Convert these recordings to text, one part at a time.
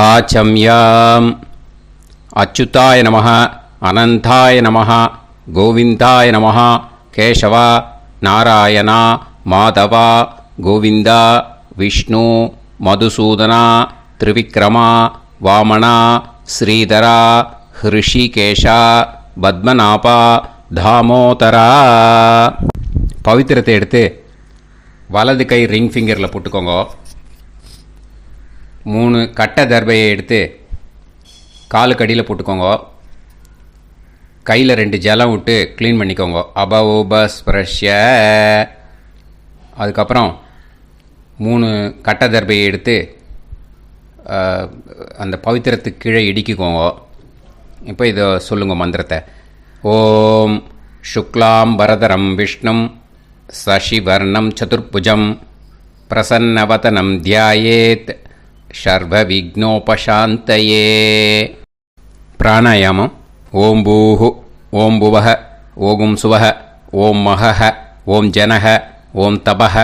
ஆச்சம்யாம். அச்சுதாய நமः, அனந்தாய நமः, கோவிந்தாய நமः, கேசவா, நாராயணா, மாதவா, கோவிந்தா, விஷ்ணு, மதுசூதனா, திரிவிக்ரமா, வாமனா, ஸ்ரீதரா, ஹிருஷிகேஷா, பத்மநாபா, தாமோதரா. பவித்திரத்தை எடுத்து வலது கை ரிங் ஃபிங்கரில் போட்டுக்கோங்க. 3 கட்டை தர்பையை எடுத்து காலுக்கடியில் போட்டுக்கோங்க. கையில் 2 ஜலம் விட்டு க்ளீன் பண்ணிக்கோங்க. அபவோபஸ்பிரஷ்ய. அதுக்கப்புறம் 3 கட்டை தர்பையை எடுத்து அந்த பவித்திரத்துக்கு கீழே இடிக்கிக்கோங்க. இப்போ இதை சொல்லுங்க மந்திரத்தை. ஓம் சுக்லாம் வரதரம் விஷ்ணும் சசிவர்ணம் சதுர்புஜம் பிரசன்னவதனம் தியாயேத் சர்வ விக்னோபசாந்தயே. பிராணாயாமம். ஓம் பூஹு, ஓம் புவஹ, ஓகும் சுவஹ, ஓம் மஹஹ, ஓம் ஜனஹ, ஓம் தபஹ,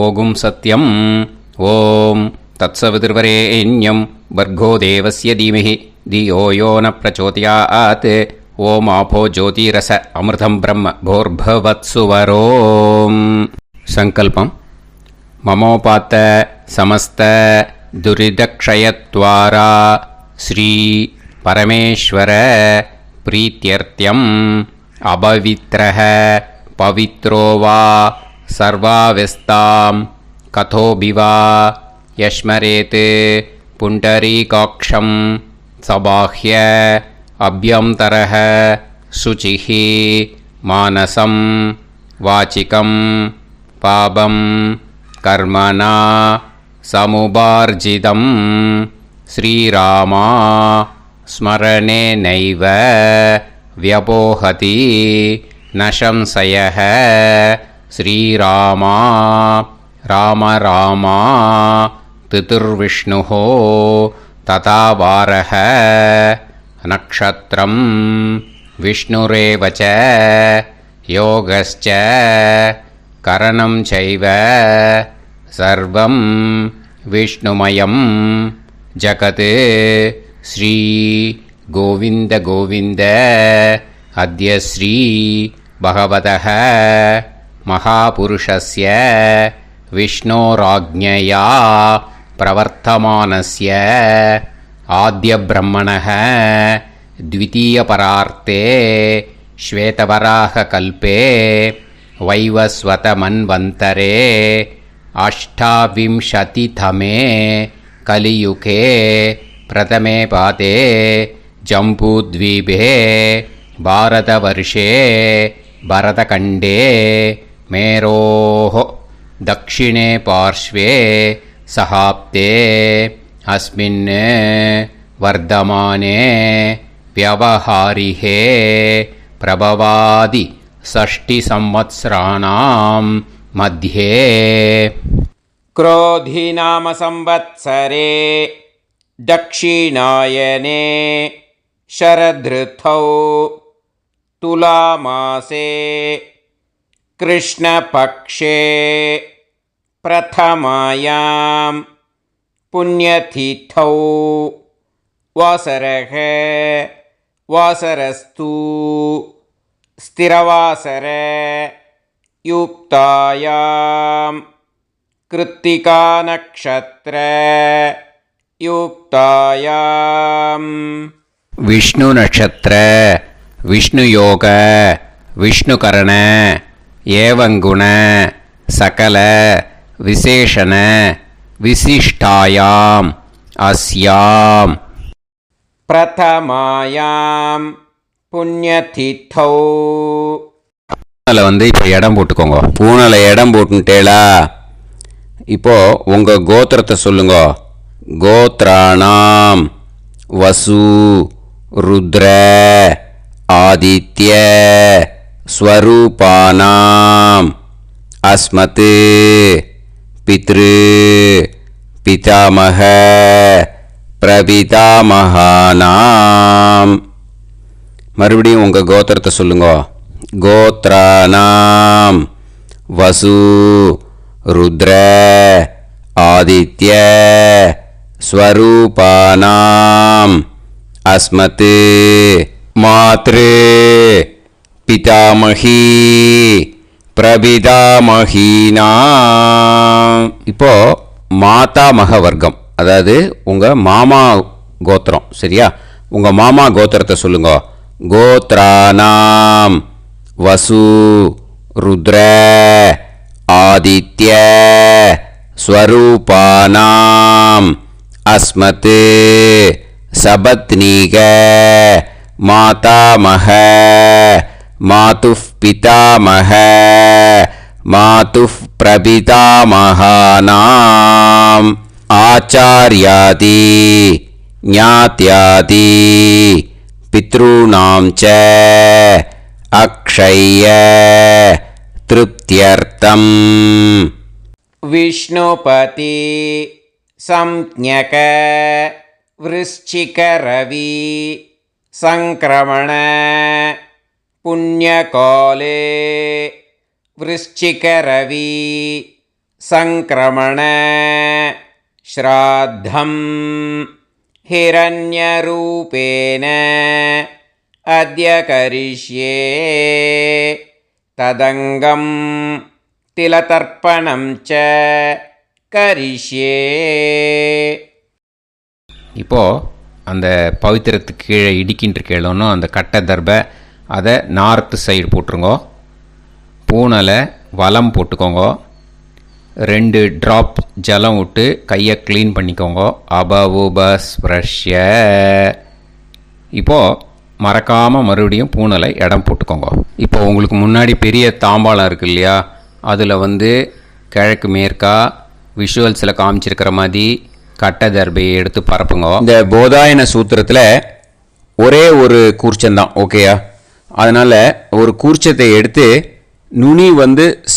ஓகும் சத்யம். ஓம் தத்சவிதுர்வரேண்யம் வர்கோ தேவஸ்ய தீமஹி தியோ யோ ந பிரச்சோதயாத். ஓம் ஆபோ ஜோதிரச அமிர்தம் பிரம்ம போர்பவத்சுவரோம். சங்கல்பம். மமோபாத்த சமஸ்த துரிதக்ஷயத்வாரா ஸ்ரீ பரமேஸ்வர பிரீத்யர்த்தியம் அபவித்ரஹ பவித்ரோ வா சர்வாவஸ்தாம் கதோபிவா யஸ்மரேத் புண்டரீகாக்ஷம் சபாஹ்ய அப்யந்தரஹ சுசிஹ மானசம் வாசிகம் பாபம் கர்மணா சமுபார்ஜிதம் ஸ்ரீராமா ஸ்மரணேனைவ வ்யபோஹதி ந சம்சயः. ஸ்ரீராமா ராம ராமா திதிர்விஷ்ணுः ததா வாரः நக்ஷத்ரம் விஷ்ணுரேவ ச யோகஸ்ச கரணம் சைவ சர்வம் விஷ்ணுமயம் ஜகத். ஸ்ரீ கோவிந்த கோவிந்த அத்ய ஸ்ரீ பகவதः மகாபுருஷஸ்ய விஷ்ணோராஜ்ஞயா பிரவர்த்தமானஸ்ய ஆத்ய பிரம்மணः த்விதீயபரார்த்தே ஸ்வேதவராக கல்பே வைவஸ்வத மன்வந்தரே அஷ்டாவிம்சதிதமே கலியுகே பிரதமே பாதே ஜம்பூத்வீபே பாரதவர்ஷே பரதகண்டே மேரோः தக்ஷிணே பார்ஷ்வே சஹாப்தே அஸ்மின் வர்தமானே व्यवहारिहे प्रभवादि षष्टि संवत्सराणां मध्ये क्रोधी नाम संवत्सरे दक्षिणायने शरदृतौ तुलामासे कृष्णपक्षे प्रथमायां पुण्यतिथौ वासरः वासरस्तु स्थिरवासर युक्तायां कृत्तिका नक्षत्र युक्तायां विष्णु नक्षत्र विष्णु योग विष्णुकरण एवं गुण सकल विशेषण विशिष्टायाम् अस्याम् பிரதமாயாம் புண்ணியதிதௌ. பூனலை இப்போ இடம் போட்டுக்கோங்க. பூனலை இடம் போட்டுட்டேலா. இப்போது உங்கள் கோத்திரத்தை சொல்லுங்க. கோத்ராணாம் வசு ருத்ர ஆதித்ய ஸ்வரூபானாம் அஸ்மத் பித்ரு பிதாமக பிரபிதாமகானாம். மறுபடியும் உங்கள் கோத்திரத்தை சொல்லுங்க. கோத்ரானாம் வசு ருத்ர ஆதித்ய ஸ்வரூபானாம் அஸ்மத் மாத்ரு பிதாமகி பிரபிதாமகீனாம். இப்போ மாதாமக வர்க்கம், அதாவது உங்கள் மாமா கோத்திரம், சரியா? உங்கள் மாமா கோத்திரத்தை சொல்லுங்க. கோத்ரானாம் வசு ருத்ர ஆதித்ய ஸ்வரூபானாம் அஸ்மத் சபத்னீக மாதாமக மாதுஃப் பிதாமக மாதுஃப் பிரபிதாமகானாம் ஆச்சார்யாதி ஞாத்யாதி பித்ருணாம் ச அக்ஷய திருப்தியர்த்தம். விஷ்ணுபதி சம்ஞக விருச்சிகரவி சங்கிரமண புண்ணியகாலே விருச்சிகரவி சங்கிரமண ஸ்ராத்தம் ஹிரண்யரூபேன அத்ய கரிஷ்யே ததங்கம் திலதர்ப்பணம் ச கரிஷ்யே. இப்போது அந்த பவித்திரத்துக்கு கீழே இடிக்கின்ற கீழே அந்த கட்டை தர்பை அதை நார்த்து சைடு போட்டுருங்கோ. பூனலை வலம் போட்டுக்கோங்க. 2 ட்ராப் ஜலம் விட்டு கையை க்ளீன் பண்ணிக்கோங்க. அபவுபஸ்ப்ரஷ்ய. இப்போது மறக்காமல் மறுபடியும் பூனலை இடம் போட்டுக்கோங்க. இப்போ உங்களுக்கு முன்னாடி பெரிய தாம்பாளம் இருக்குது இல்லையா, அதில் கிழக்கு மேற்கா விஷுவல்ஸில் காமிச்சிருக்கிற மாதிரி கட்டை தர்பையை எடுத்து பரப்புங்க. இந்த போதாயன சூத்திரத்தில் ஒரே ஒரு கூர்ச்சந்தான், ஓகேயா? அதனால் ஒரு கூர்ச்சத்தை எடுத்து நுனி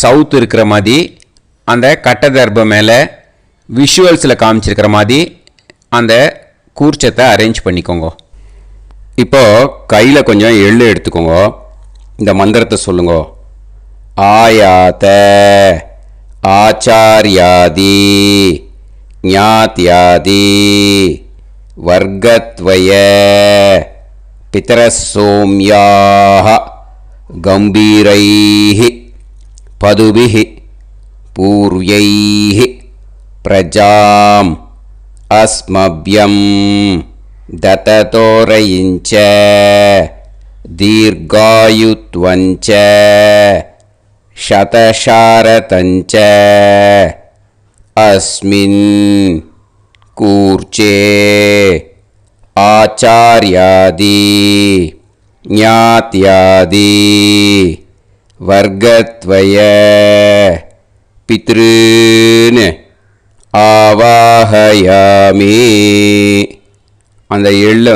சவுத் இருக்கிற மாதிரி அந்த கட்டை தர்பை மேலே விஷுவல்ஸில் காமிச்சிருக்கிற மாதிரி அந்த கூர்ச்சத்தை அரேஞ்ச் பண்ணிக்கோங்க. இப்போது கையில் கொஞ்சம் எள்ளு எடுத்துக்கோங்க. இந்த மந்திரத்தை சொல்லுங்க. ஆயாத ஆச்சார்யாதி ஞாத்யாதி வர்கத்வய பிதரசோம்யாஹ கம்பீரைஹி பதுபிஹி பூர்வைஹி பிரஜாம் அஸ்மப்யம் தததோரயிஞ்ச தீர்காயுத்வஞ்ச சதசாரதஞ்ச அஸ்மின் கூர்ச்சே ஆச்சார்யாதி ஞாத்யாதி வர்கத்வய பித்ருன் ஆவாஹயாமி. அந்த எள்ளை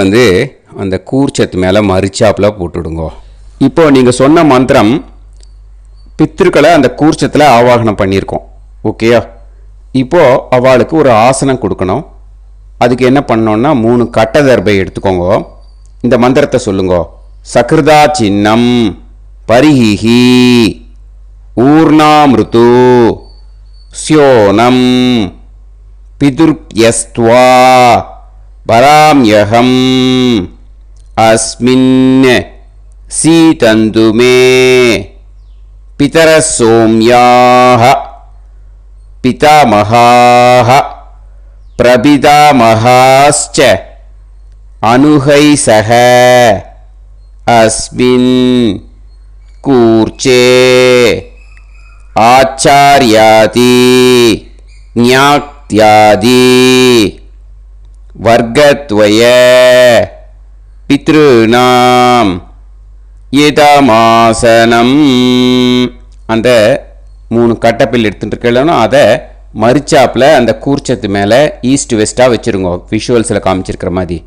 அந்த கூர்ச்சத்து மேலே மரிச்சாப்பில் போட்டுடுங்க. இப்போது நீங்கள் சொன்ன மந்திரம் பித்ருக்களை அந்த கூர்ச்சத்தில் ஆவாகனம் பண்ணியிருக்கோம், ஓகேயா? இப்போது அவளுக்கு ஒரு ஆசனம் கொடுக்கணும். அதுக்கு என்ன பண்ணோன்னா 3 கட்டை தர்பை எடுத்துக்கோங்க. இந்த மந்திரத்தை சொல்லுங்க. சக்ருதா சின்னம் பரிஹி ஊர்ணாமிருத்து ஸ்யோனம் பிதுர்யஸ்த்வா பராம்யகம் அஸ்மின் சீதந்துமே பிதரசோம்யாஹ பிதாமகாஹ பிரபிதாமகாஸ்ச அனுகைசஹ அஸ்மின் கூர்ச்சே ஆச்சார்யாதி ஞாத்யாதி வர்கத்வய பித்ருநாம் இதமாசனம். அந்த 3 கட்டப்பில் எடுத்துகிட்டு இருக்கலன்னா அதை மரிச்சாப்பில் அந்த கூர்ச்சத்து மேலே ஈஸ்ட் வெஸ்ட்டாக வச்சுருங்க, விஷுவல்ஸில் காமிச்சிருக்கிற மாதிரி.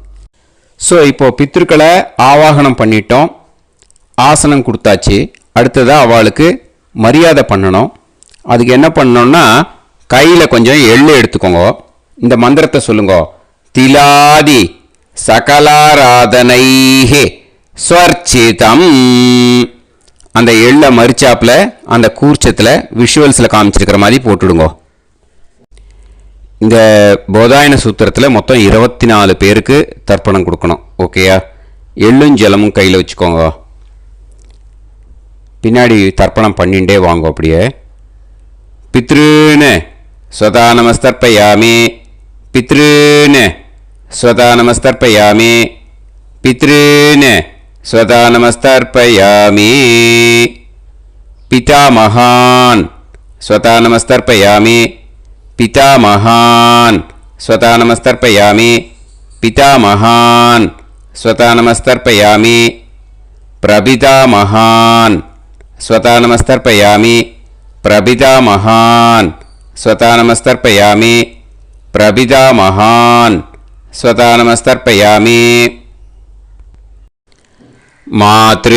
ஸோ இப்போது பித்ருக்களை ஆவாகனம் பண்ணிட்டோம், ஆசனம் கொடுத்தாச்சு. அடுத்ததாக அவளுக்கு மரியாதை பண்ணணும். அதுக்கு என்ன பண்ணணும்னா கையில் கொஞ்சம் எள்ளு எடுத்துக்கோங்க. இந்த மந்திரத்தை சொல்லுங்க. திலாதி சகலாராதனைஹே ஸ்வர்ச்சிதம். அந்த எள்ளை மரிச்சாப்பில் அந்த கூர்ச்சத்தில் விஷுவல்ஸில் காமிச்சிருக்கிற மாதிரி போட்டுடுங்க. இந்த போதாயன சூத்திரத்தில் மொத்தம் 24 பேருக்கு தர்ப்பணம் கொடுக்கணும். ஓகேயா? எள்ளும் ஜலமும் கையில் வச்சுக்கோங்க. பின்னாடி தர்ப்பணம் பண்ணிகிட்டே வாங்க. அப்படியே பித்ருன்னு ஸ்வதா நமஸ்தர்ப்பயாமி, பித்ருன்னு ஸ்வதா நமஸ்தர்ப்பயாமி, பித்ருன்னு ஸ்வதா நமஸ்தர்ப்பயாமி, பிதாமகான் ஸ்வதா நமஸ்தர்ப்பயாமி, पितामहान् स्वता नमस्तर्पयामि, पितामहान् स्वता नमस्तर्पयामि, प्रपितामहान् स्वता नमस्तर्पयामि, प्रपितामहान् स्वता नमस्तर्पयामि, प्रपितामहान् स्वता नमस्तर्पयामि, मातृ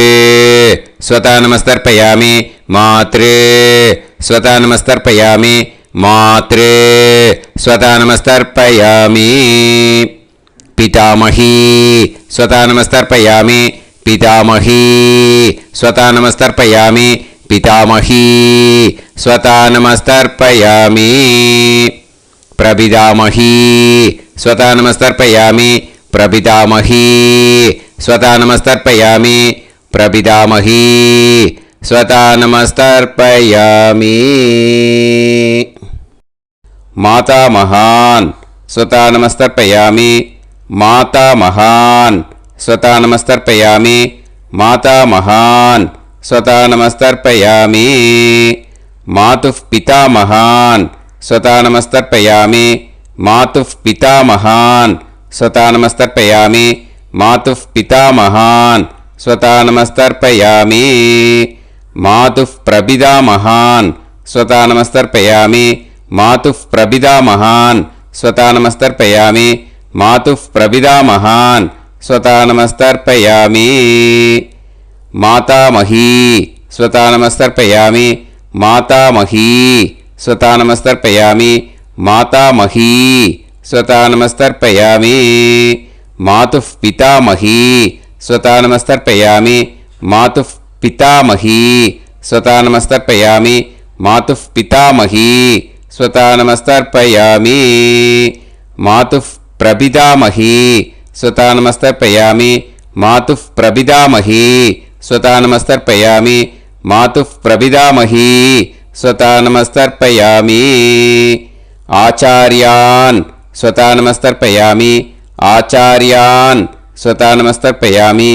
स्वता नमस्तर्पयामि, मातृ स्वता नमस्तर्पयामि, मातृ स्वता नमस्तर्पयामि, पितामही स्वता नमस्तर्पयामि, पितामही स्वता नमस्तर्पयामि, पितामही स्वता नमस्तर्पयामि, प्रपितामही स्वता नमस्तर्पयामि, प्रपितामही स्वता नमस्तर्पयामि, प्रपितामही स्वता नमस्तर्पयामि, मातामहान् स्वता नमस्तर्पयामि, मातामहान् स्वता नमस्तर्पयामि, मातामहान् स्वता नमस्तर्पयामि, मातुः पितामहान् स्वता नमस्तर्पयामि, मातुः पितामहान् स्वता नमस्तर्पयामि, मातुः पितामहान् स्वता नमस्तर्पयामि, मातुः प्रपितामहान् स्वता नमस्तर्पयामि, मातुः प्रपितामहान् स्वता नमस्तर्पयामि, मातुः प्रपितामहान् स्वता नमस्तर्पयामि, मातामही स्वता नमस्तर्पयामि, मातामही स्वता नमस्तर्पयामि, मातामही स्वता नमस्तर्पयामि, मातुः पितामही स्वता नमस्तर्पयामि, मातुः पितामही स्वता नमस्तर्पयामि, मातुः पितामही स्वता नमस्तर्पयामि, मातुः प्रपितामही स्वता नमस्तर्पयामि, मातुः प्रपितामही स्वता नमस्तर्पयामि, मातुः प्रपितामही स्वता नमस्तर्पयामि, आचार्यान् स्वता नमस्तर्पयामि, आचार्यान् स्वता नमस्तर्पयामि,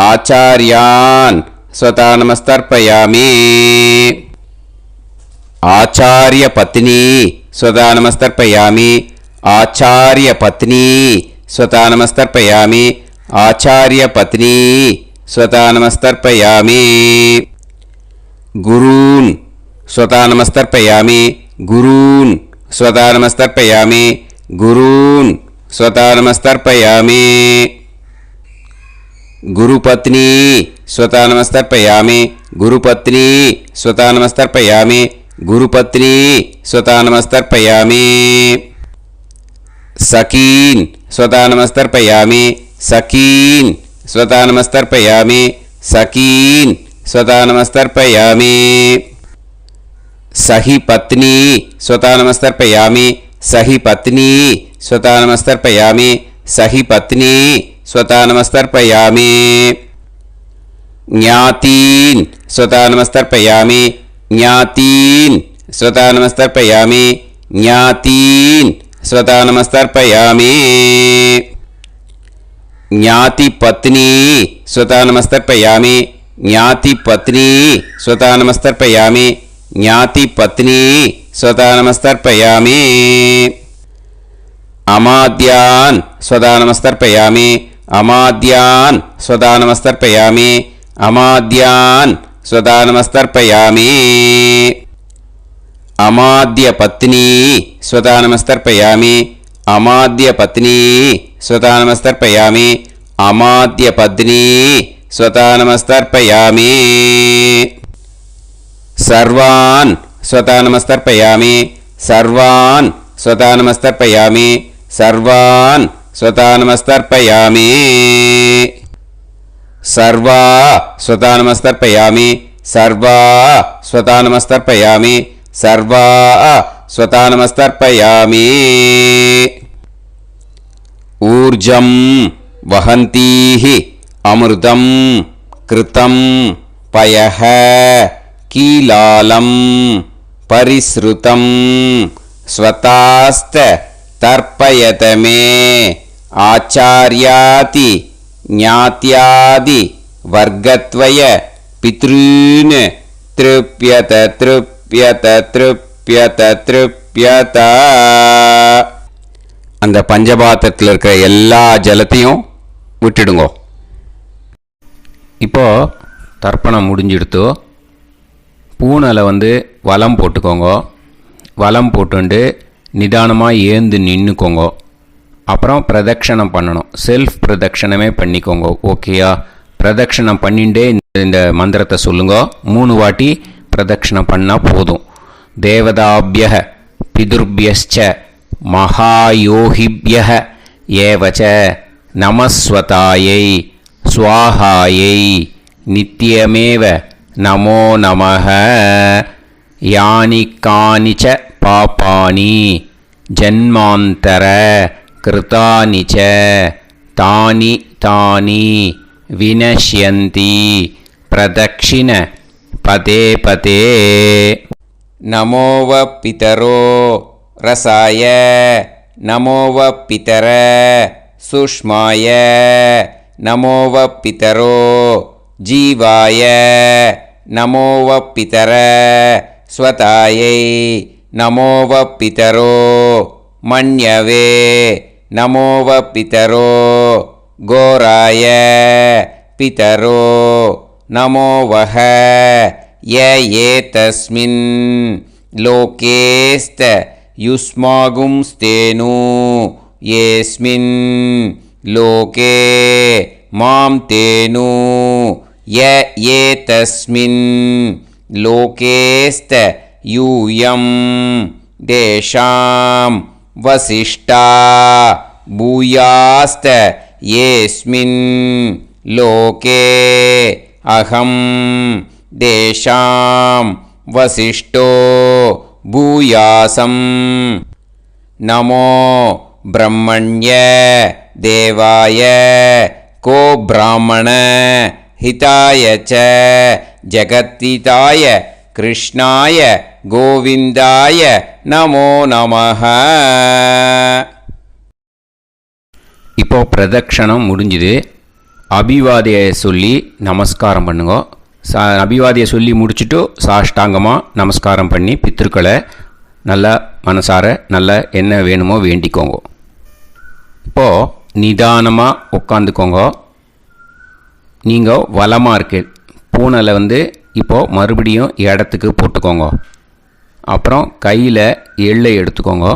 आचार्यान् स्वता नमस्तर्पयामि, आचार्यपत्नी स्वता नमस्तर्पयामि, आचार्यपत्नी स्वता नमस्तर्पयामि, आचार्यपत्नी स्वता नमस्तर्पयामि, गुरून् स्वता नमस्तर्पयामि, गुरून् स्वता नमस्तर्पयामि, गुरून् स्वता नमस्तर्पयामि, गुरुपत्नी स्वता नमस्तर्पयामि, गुरुपत्नी स्वता नमस्तर्पयामि, गुरुपत्नी स्वता नमस्तर्पयामि, सखीन् स्वता नमस्तर्पयामि, सखीन् स्वता नमस्तर्पयामि, सखीन् स्वता नमस्तर्पयामि, सहिपत्नी स्वता नमस्तर्पयामि, सहिपत्नी स्वता नमस्तर्पयामि, सहिपत्नी स्वता नमस्तर्पयामि, ज्ञातीन् स्वता नमस्तर्पयामि, ज्ञातीन् स्वता नमस्तर्पयामि, ज्ञातीन् स्वता नमस्तर्पयामि, ज्ञातिपत्नी स्वता नमस्तर्पयामि, ज्ञातिपत्नी स्वता नमस्तर्पयामि, ज्ञातिपत्नी स्वता नमस्तर्पयामि, अमाद्यान् स्वता नमस्तर्पयामि, अमाद्यान् स्वता नमस्तर्पयामि, अमाद्यान् स्वता नमस्तर्पयामि, अमाद्यपत्नी स्वता नमस्तर्पयामि, अमाद्यपत्नी स्वता नमस्तर्पयामि, अमाद्यपत्नी स्वता नमस्तर्पयामि, सर्वान् स्वता नमस्तर्पयामि, सर्वान् स्वता नमस्तर्पयामि, सर्वान् स्वता नमस्तर्पयामि, सर्वा स्वता नमस्तर्पयामि, सर्वा स्वता नमस्तर्पयामि, सर्वा स्वतानमस्तर्पयामि ऊर्जं वहन्तीः अमृतं कृतं पयः कीलालं परिसृतं स्वतास्त तर्पयत मे आचार्याति ज्ञात्यादि वर्गत्वय पितॄन् तृप्यत तृप्यत तृप्यत तृप्यत. அந்த பஞ்சபாத்திரத்தில் இருக்கிற எல்லா ஜலத்தையும் விட்டுடுங்க. இப்போ தர்ப்பணம் முடிஞ்சிடுத்து. பூனலை வலம் போட்டுக்கோங்க. வலம் போட்டுண்டு நிதானமாக ஏந்து நின்றுக்கோங்க. அப்புறம் பிரதட்சணம் பண்ணணும். செல்ஃப் பிரதட்சணமே பண்ணிக்கோங்க. ஓகேயா? பிரதட்சணம் பண்ணிண்டே இந்த மந்திரத்தை சொல்லுங்க. 3 வாட்டி பிரதட்சணம் பண்ணால் போதும். தேவதாபிய பிதுர்பியச்ச மகாயோகிபிய ஏவச்ச நமஸ்வதாயை ஸ்வாஹாயை நித்யமேவ நமோ நமஹ. யானி கானிச்ச பாபானி ஜன்மாந்தர கிருதானி ச தானி தானி வினஷ்யந்தி பிரதக்ஷிண பதே பதே. நமோவ பிதரோ ரசாய நமோவ பிதர சுஷ்மாய நமோவ பிதரோ ஜீவாய நமோவ பிதர ஸ்வதாயை நமோவ பிதரோ மன்யவே நமோவ பிதரோ கோராய பிதரோ நமோவஹ ய ஏதஸ்மின் லோகேஸ்த யுஸ்மாகும்ஸ்தேனு ஏஸ்மின் லோகே மாம் தேனு ய ஏதஸ்மின் லோகேஸ்த யூயம் தேஷாம் வசிஷ்டா பூயாஸ்த ஏஸ்மின் லோகே அகம் தேஷாம் வசிஷ்டோ பூயாசம். நமோ பிரம்மண்ய தேவாய கோ பிராமண ஹிதாய ச ஜகத்திதாய கிருஷ்ணாய கோவிந்தாய நமோ நமஹ. இப்போ பிரதட்சணம் முடிஞ்சுது. அபிவாதியை சொல்லி நமஸ்காரம் பண்ணுங்க. அபிவாதியை சொல்லி முடிச்சுட்டு சாஷ்டாங்கமாக நமஸ்காரம் பண்ணி பித்திருக்களை நல்லா மனசார நல்லா என்ன வேணுமோ வேண்டிக்கோங்க. இப்போது நிதானமாக உட்காந்துக்கோங்க. நீங்கள் வலமாக இருக்கு பூனலை இப்போது மறுபடியும் இடத்துக்கு போட்டுக்கோங்க. அப்புறம் கையில் எள்ளை எடுத்துக்கோங்க.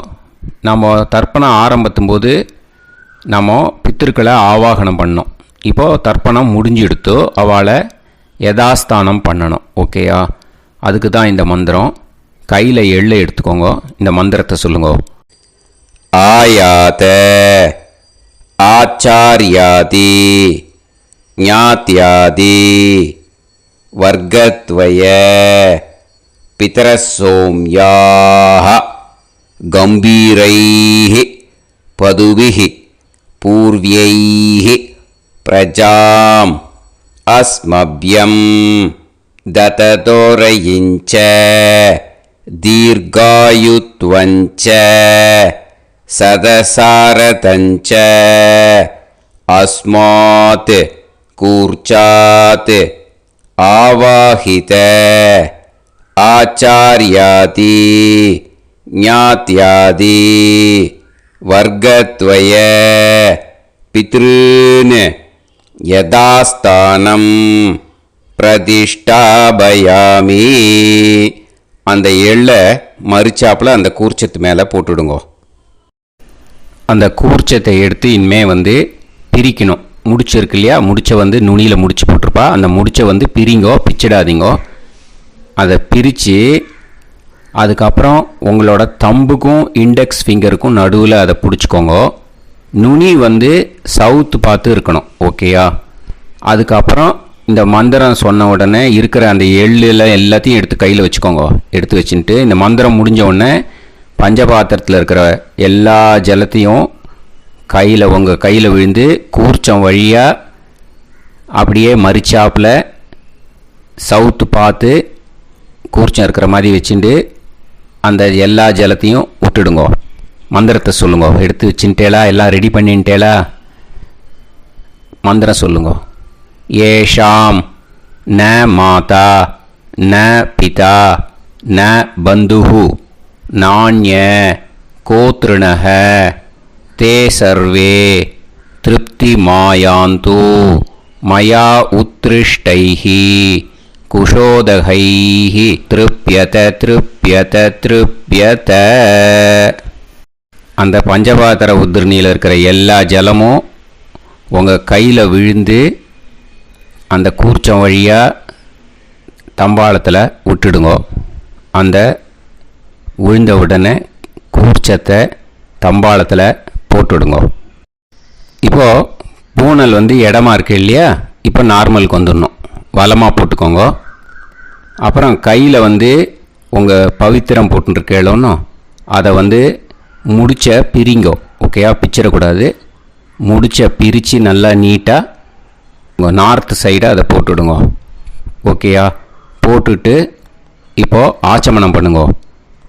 நம்ம தர்ப்பணம் ஆரம்பிக்கும்போது நம்ம பித்திருக்களை ஆவாகனம் பண்ணோம். இப்போது தர்ப்பணம் முடிஞ்செடுத்து அவளை யதாஸ்தானம் பண்ணணும். ஓகேயா? அதுக்கு தான் இந்த மந்திரம். கையில் எள்ளை எடுத்துக்கோங்க. இந்த மந்திரத்தை சொல்லுங்க. ஆயாத ஆச்சாரியாதி ஞாத்யாதி வர்க்கத்வய பிதரசோம்யாஹ கம்பீரைஹ பதுபிஹ பூர்வ்யைஹ பிரஜாம் அஸ்மப்யம் தததோரயிஞ்ச தீர்காயுத்வஞ்ச சதசாரதஞ்ச அஸ்மாத் கூர்ச்சாத் ஆவாஹித ஆச்சார்யாதி ஞாத்யாதி வர்க்கத்வய பித்ருன் யதாஸ்தானம் பிரதிஷ்டாபயாமி. அந்த எள்ளை மறிச்சாப்பில் அந்த கூர்ச்சத்து மேலே போட்டுடுங்க. அந்த கூர்ச்சத்தை எடுத்து இனிமே பிரிக்கணும். முடிச்சு இருக்கு இல்லையா? முடிச்சை நுனியில் முடிச்சு போட்டிருப்பா. அந்த முடிச்சை பிரிங்கோ, பிச்சிடாதீங்கோ. அதை பிரித்து அதுக்கப்புறம் உங்களோட தம்புக்கும் இண்டெக்ஸ் ஃபிங்கருக்கும் நடுவில் அதை பிடிச்சிக்கோங்க. நுனி சவுத்து பார்த்து இருக்கணும். ஓகேயா? அதுக்கப்புறம் இந்த மந்திரம் சொன்ன உடனே இருக்கிற அந்த எள்ளில் எல்லாத்தையும் எடுத்து கையில் வச்சுக்கோங்க. எடுத்து வச்சுட்டு இந்த மந்திரம் முடிஞ்ச உடனே பஞ்சபாத்திரத்தில் இருக்கிற எல்லா ஜலத்தையும் உங்கள் கையில் விழுந்து கூர்ச்சம் வழியாக அப்படியே மறிச்சாப்பில் சவுத்து பார்த்து கூர்ச்சம் இருக்கிற மாதிரி வச்சுட்டு அந்த எல்லா ஜலத்தையும் விட்டுடுங்கோ. மந்திரத்தை சொல்லுங்க. எடுத்து வச்சுட்டேலா? எல்லாம் ரெடி பண்ணிட்டேலா? மந்திரம் சொல்லுங்க. ஏஷாம் ந மாதா ந பிதா ந பந்துஹு நாண்ய கோத்ருணஹ தே சர்வே திருப்தி மாயாந்து மயா உத்ருஷ்டைஹி குஷோதகைஹி திருப்யத திருப்யத திருப்யத. அந்த பஞ்சபாத்திர உதிரணியில் இருக்கிற எல்லா ஜலமும் உங்கள் கையில் விழுந்து அந்த கூர்ச்சம் வழியாக தம்பாளத்தில் விட்டுடுங்க. அந்த விழுந்த உடனே கூர்ச்சத்தை தம்பாளத்தில் போட்டுவிடுங்க. இப்போது பூனல் இடமா இருக்கு இல்லையா? இப்போ நார்மலுக்கு வந்துடணும். வலமாக போட்டுக்கோங்க. அப்புறம் கையில் உங்கள் பவித்திரம் போட்டுருக்கேளோன்னு அதை முடிச்ச பிரிங்கோ. ஓகேயா? பிச்சிடக்கூடாது. முடிச்ச பிரித்து நல்லா நீட்டாக உங்கள் நார்த் சைடை அதை போட்டுவிடுங்க. ஓகேயா? போட்டுட்டு இப்போது ஆச்சமனம் பண்ணுங்க.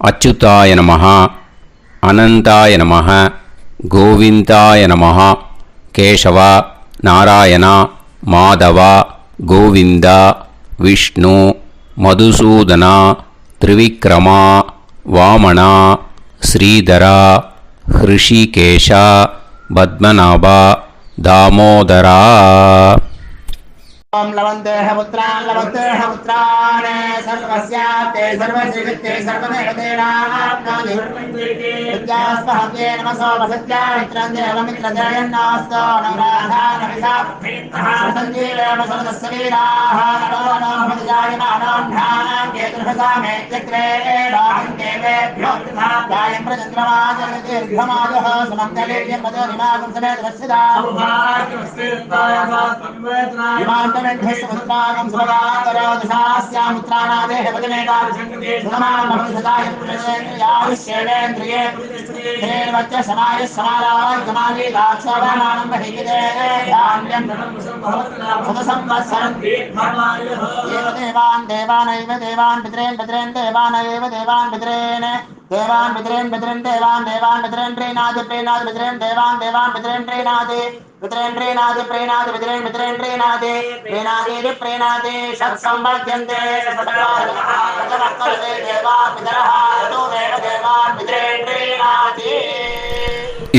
அச்சுதாய நமஹ அனந்தாய நமஹ கோவிந்தாய நமஹ கேசவா நாராயணா மாதவா கோவிந்தா விஷ்ணு மதுசூதனா திரிவிக்ரமா வாமனா ஸ்ரீதரா ஹிருஷிகேஷா பத்மநாபா தாமோதரா. ओम लवन्तेह पुत्रान् लवन्तेह पुत्रान् सर्वस्याप्ते सर्वश्रीवित्ते सर्वदेवतेनाप्नादि विद्यास्पहत्ये नमसो वसत्या मित्रं देवमित्रजयन्नास्तो नवराधानविषाः सञ्जीवेम सर्वस्वीराः नमो नमोऽजायमानोऽन्धानां केतुर्भसामेत्यग्रे बाहं देवेभ्यो गायं प्रचन्द्रमाजर्दीर्घमाजः सुमङ्गलेर्यमदोनिमागं समेतरस्यदाः विमानमेध्यस्वसुतागं सुभगान्तरोदशास्यामित्राणादेह वदनेकाभिषङ्गते सुमानमभविषदाय पुरुषेन्द्रियाविश्येवेन्द्रिये हेर्वच्च समायः समारागमाली दाक्षाभामानं बहिगिदे धान्यं सदसंवत्सरं एव देवान् देवानैव देवान् पितॄन् पितॄन् देवानैव देवान् पितॄन् देवान् पितॄन् पितॄन् देवान् देवान् पितॄन् प्रीणाति प्रीणाति पितॄन् देवान् देवान् पितॄन् प्रीणाति पितॄन् प्रीणाति प्रीणाति पितॄन् पितॄन् प्रीणाति प्रीणाति प्रीणाति षट्संवर्ध्यन्ते षट्वर्तते देवा पितरः ततोदेव देवान् पितॄन् प्रीणाति.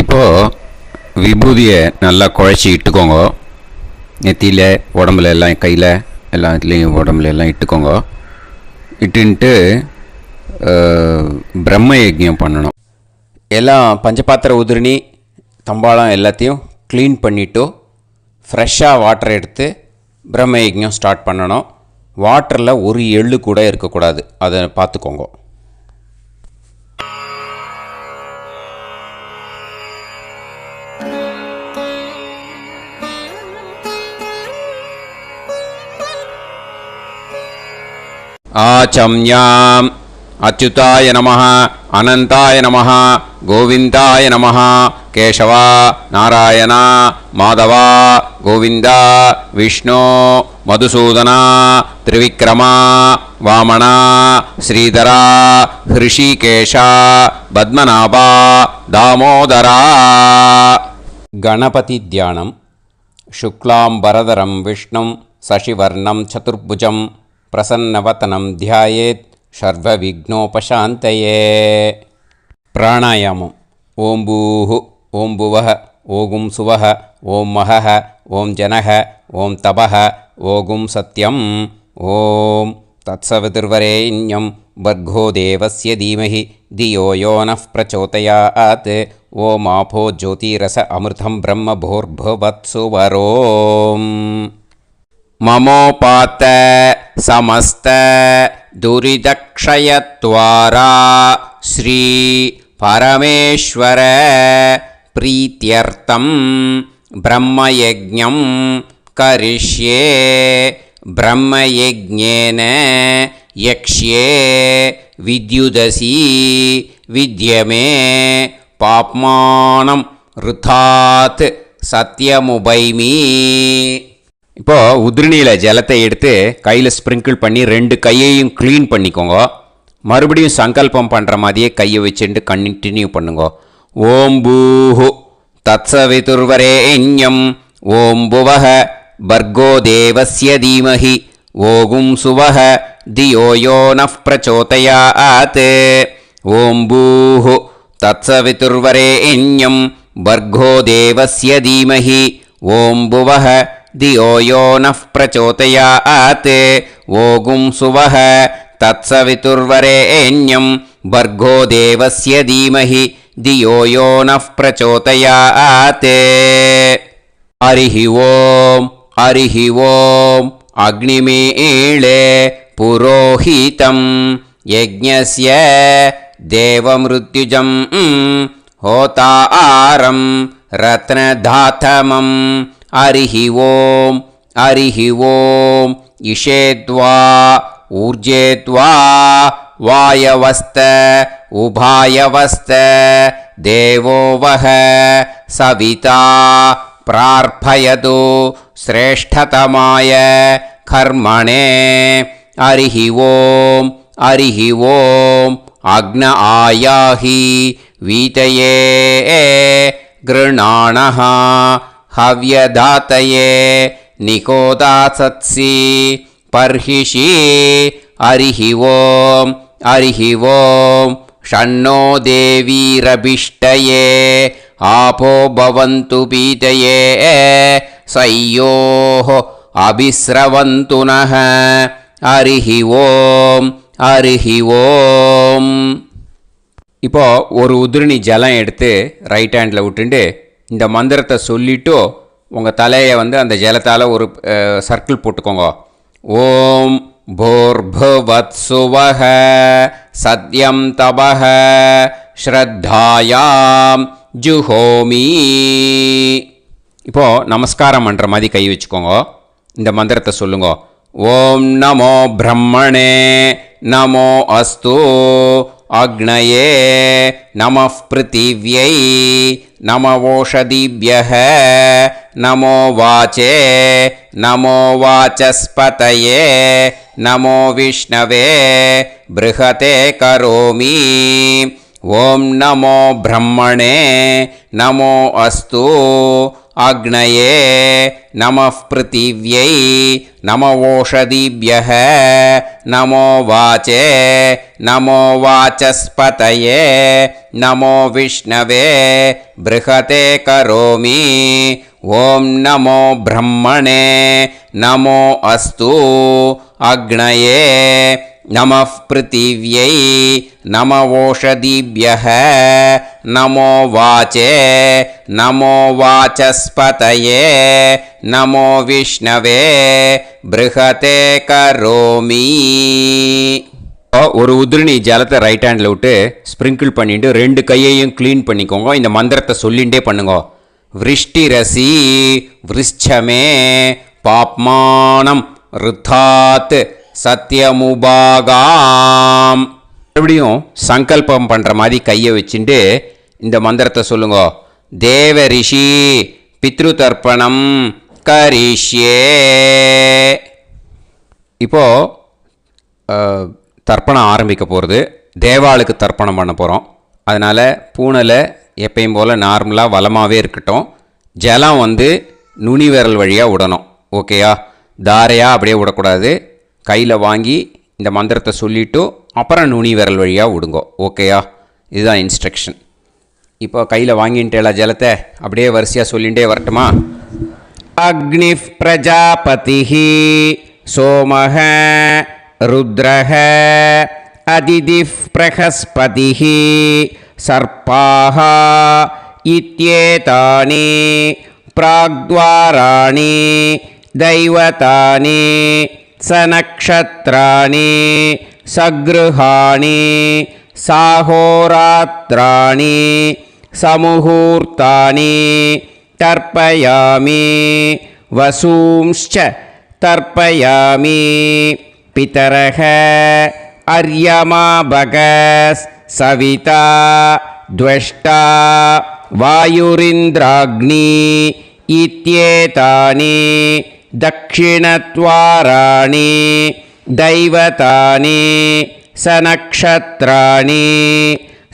இப்போ விபூதியை நல்லா குழச்சி இட்டுக்கோங்க. நெத்தியில் உடம்புல எல்லாம் கையில் எல்லாம் இதுலேயும் உடம்புல எல்லாம் இட்டுக்கோங்க. இட்டுன்ட்டு பிரம்ம யஜ்ஞம் பண்ணணும். எல்லாம் பஞ்சபாத்திர உதிரணி தம்பாளம் எல்லாத்தையும் க்ளீன் பண்ணிவிட்டு ஃப்ரெஷ்ஷாக வாட்டர் எடுத்து பிரம்ம யஜ்ஞம் ஸ்டார்ட் பண்ணணும். வாட்டரில் ஒரு எள்ளு கூட இருக்கக்கூடாது. அதை பார்த்துக்கோங்க. ஆச்சம்யாம் அச்சுதாய நமஹ அனந்தாய நமஹ கோவிந்தாய நமஹ கேசவா நாராயணா மாதவா கோவிந்தா விஷ்ணு மதுசூதனா திரிவிக்ரமா வாமனா ஸ்ரீதரா ஹிருஷிகேஷா பத்மநாபா தாமோதரா. கணபதி தியானம். சுக்லாம்பரதரம் விஷ்ணும் சசிவர்ணம் சதுர்புஜம் பிரசன்னவதனம் தியாயேத் சர்வவிக்னோபசாந்தயே. பிராணாயாமம். ஓம் பூஹு ஓம் புவஹ ஓகும் சுவஹ ஓம் மஹஹ ஓம் ஜனஹ ஓம் தபஹ ஓகும் சத்யம். ஓம் தத்சவிதுர்வரேண்யம் வர்கோ தேவஸ்ய தீமஹி தியோ யோ நः பிரச்சோதயாத். ஓம் ஆபோ ஜோதிரஸ அமிர்தம் பிரம்ம பூர்புவத்சு வரோம். மமோபாத்த சமஸ்த துரிதக்ஷயத்வாரா ஸ்ரீ பரமேஸ்வர பிரீத்யர்த்தம் பிரம்மயஜ்ஞம் கரிஷ்யே. பிரம்மயஜ்ஞேன யக்ஷ்யே வித்யுதசி வித்யமே பாப்மானம் ருதாத் சத்யமுபைமி. இப்போது உதிரணியில் ஜலத்தை எடுத்து கையில் ஸ்ப்ரிங்கிள் பண்ணி 2 கையையும் க்ளீன் பண்ணிக்கோங்க. மறுபடியும் சங்கல்பம் பண்ணுற மாதிரியே கையை வச்சுட்டு கண்டினியூ பண்ணுங்க. ஓம் பூஹு தத்சவிதுர்வரேண்யம் ஓம் புவஹ பர்கோ தேவஸ்ய தீமஹி ஓகும் சுவஹ தியோ யோ நஃப் பிரச்சோதயாத். ஓம் பூஹு தத்சவிதுர்வரேண்யம் பர்கோ தேவஸ்ய தீமஹி ஓம் புவஹ தியோ யோ நஃப் பிரச்சோதயாத். ஓகும் சுவஹ தத்சவிதுர்வரேண்யம் பர்கோ தேவஸ்ய தீமஹி தியோ யோ நஃப் பிரச்சோதயாத். ஹரிஹி ஓம் ஹரிஹி ஓம் அக்னிமீளே புரோஹிதம் யஜ்ஞஸ்ய தேவமிருத்யுஜம் ஹோதாரம் ரத்னதாத்தமம். ஹரிஹி ஓம் ஹரிஹி ஓம் இஷேத்வா ஊர்ஜேத்வா வாயவஸ்த உபாயவஸ்த தேவோ வஹ சவிதா பிரார்ப்பயது ஸ்ரேஷ்டதமாய கர்மணே. ஹரிஹி ஓம் ஹரிஹி ஓம் அக்ன ஆயாஹி வீதயே கிருணாணஹ ஹவ்யதாத்தயே நிகோதாசத்சி பர்ஹிஷி. ஹரிஹி ஓம் ஹரிஹி ஓம் ஷண்ணோ தேவீரபிஷ்டயே ஆபோ பவந்து பீதயே சய்யோஹ அபிஸ்ரவந்து நஹ. ஹரிஹி ஓம் ஹரிஹி ஓம். இப்போ ஒரு உதிரணி ஜலம் எடுத்து ரைட் ஹேண்டில் விட்டுண்டு இந்த மந்திரத்தை சொல்லிவிட்டு உங்கள் தலையை அந்த ஜலத்தால் ஒரு சர்க்கிள் போட்டுக்கோங்க. ஓம் பூர்புவத்சுவஹ சத்யம் தபஹ ஸ்ரத்தாயாம் ஜுஹோமி. இப்போது நமஸ்காரம் பண்ணுற மாதிரி கை வச்சுக்கோங்க. இந்த மந்திரத்தை சொல்லுங்க. ஓம் நமோ பிரம்மணே நமோ அஸ்து அக்னயே நமः பிருத்திவ்யை நமவோஷதிभ्यः நமோ வாச்சே நமோ வாசஸ்பதயே நமோ விஷ்ணவே ப்ருஹதே கரோமி. ஓம் நமோ பிரம்மணே நமோ அஸ்து அக்னயே நமः பிருத்திவ்யை நமவோஷதிभ्यः நமோ வாச்சே நமோ வாசஸ்பதயே நமோ விஷ்ணவே ப்ருஹதே கரோமி. ஓம் நமோ பிரம்மணே நமோ அஸ்து அக்னயே நமः பிருத்திவ்யை நமவோஷதிभ्यः நமோ வாச்சே நமோ வாசஸ்பதயே நமோ விஷ்ணவே ப்ருஹதே கரோமி. ஒரு உதிரணி ஜலத்தை ரைட் ஹேண்டில் விட்டு ஸ்ப்ரிங்கிள் பண்ணிட்டு 2 கையையும் க்ளீன் பண்ணிக்கோங்க. இந்த மந்திரத்தை சொல்லிகிட்டே பண்ணுங்க. விருஷ்டிரசி விருஷ்சமே பாப்மானம் ருத்தாத் சத்யமுபாகாம். மறுபடியும் சங்கல்பம் பண்ணுற மாதிரி கையை வச்சுட்டு இந்த மந்திரத்தை சொல்லுங்க. தேவ ரிஷி பித்ரு தர்ப்பணம் கரிஷ்யே. இப்போது தர்ப்பணம் ஆரம்பிக்க போகிறது. தேவாளுக்கு தர்ப்பணம் பண்ண போகிறோம். அதனால் பூனலை எப்பயும் போல் நார்மலாக வளமாகவே இருக்கட்டும். ஜலம் நுனி விரல் வழியாக விடணும். ஓகேயா? தாரையாக அப்படியே விடக்கூடாது. கையில் வாங்கி இந்த மந்திரத்தை சொல்லிவிட்டு அப்புறம் நுனி விரல் வழியாக விடுங்கோ. ஓகேயா? இதுதான் இன்ஸ்ட்ரக்ஷன். இப்போ கையில் வாங்கிட்டேல ஜலத்தை அப்படியே வரிசையாக சொல்லிகிட்டே வரட்டுமா? அக்னிஃப் பிரஜாபதிஹி சோமஹ ருத்ரஹ அதிதிஃப் பிரகஸ்பதிஹி சர்ப்பாஹ இத்யேதானி பிராக்த்வாராணி தைவதானி சநக்ஷத்ராணி சக்ருஹாணி சாஹோராத்ராணி சமுஹூர்த்தானி தர்ப்பயாமி வசூம்ச்ச தர்ப்பயாமி பிதரஹ அர்யமா பகஸ் सविता द्वष्टा वायुरिन्द्राग्नी इत्येतानि दक्षिणद्वाराणि दैवतानि सनक्षत्राणि